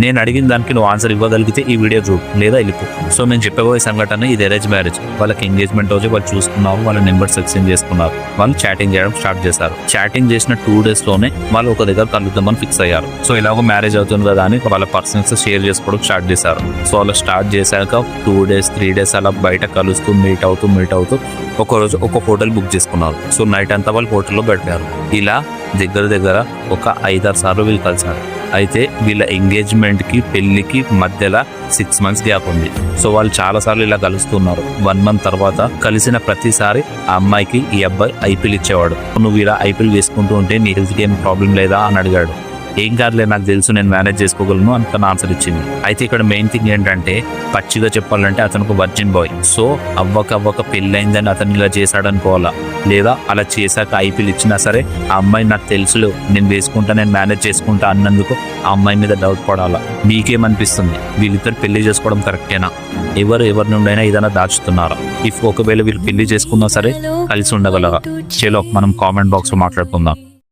నేను అడిగిన దానికి నువ్వు ఆన్సర్ ఇవ్వగలిగితే ఈ వీడియో చూడు, లేదా వెళ్ళిపో. సో నేను చెప్పబోయే సంఘటన ఇది అరేంజ్ మ్యారేజ్. వాళ్ళకి ఎంగేజ్మెంట్ రోజు వాళ్ళు చూసుకున్నారు, వాళ్ళ నెంబర్స్ ఎక్స్చేంజ్ చేసుకున్నారు, వాళ్ళు చాటింగ్ చేయడం స్టార్ట్ చేశారు. చాటింగ్ చేసిన 2 days లోనే వాళ్ళు ఒక దగ్గర కలుద్దామని ఫిక్స్ అయ్యారు. సో ఇలాగో మ్యారేజ్ అవుతుంది కదా అని వాళ్ళ పర్సనల్స్ షేర్ చేసుకోవడం స్టార్ట్ చేశారు. సో వాళ్ళు స్టార్ట్ చేశాక 2 days 3 days అలా బయట కలుస్తూ మీట్ అవుతూ ఒక రోజు ఒక హోటల్ బుక్ చేసుకున్నారు. సో నైట్ అంతా వాళ్ళు హోటల్లో గడిపారు. ఇలా దగ్గర ఒక 5-6 సార్లు వీళ్ళు కలిసారు. అయితే వీళ్ళ ఎంగేజ్మెంట్కి పెళ్లికి మధ్యలో 6 months గ్యాప్ ఉంది. సో వాళ్ళు చాలా సార్లు ఇలా కలుస్తున్నారు. 1 month తర్వాత కలిసిన ప్రతిసారి ఆ అమ్మాయికి ఈ అబ్బాయి ఐపీఎల్ ఇచ్చేవాడు. నువ్వు ఇలా ఐపీఎల్ వేసుకుంటూ ఉంటే నీ హెల్త్కి ఏం ప్రాబ్లం లేదా అని అడిగాడు. ఏం కాదులే, నాకు తెలుసు, నేను మేనేజ్ చేసుకోగలను అని తను ఆన్సర్ ఇచ్చింది. అయితే ఇక్కడ మెయిన్ థింగ్ ఏంటంటే, పచ్చిగా చెప్పాలంటే అతను ఒక వర్జిన్ బాయ్. సో అవ్వక పెళ్ళైందని అతను ఇలా చేశాడనుకోవాలా, లేదా అలా చేశాక ఐపీఎల్ ఇచ్చినా సరే ఆ అమ్మాయి నాకు తెలుసులో నేను వేసుకుంటా, నేను మేనేజ్ చేసుకుంటా అన్నందుకు ఆ అమ్మాయి మీద డౌట్ పడాలా? మీకేమనిపిస్తుంది? వీళ్ళిద్దరు పెళ్లి చేసుకోవడం కరెక్టేనా? ఎవరి నుండైనా ఏదైనా దాచుతున్నారా? ఒకవేళ వీళ్ళు పెళ్లి చేసుకున్నా సరే కలిసి ఉండగలరా? చలో మనం కామెంట్ బాక్స్లో మాట్లాడుకుందాం.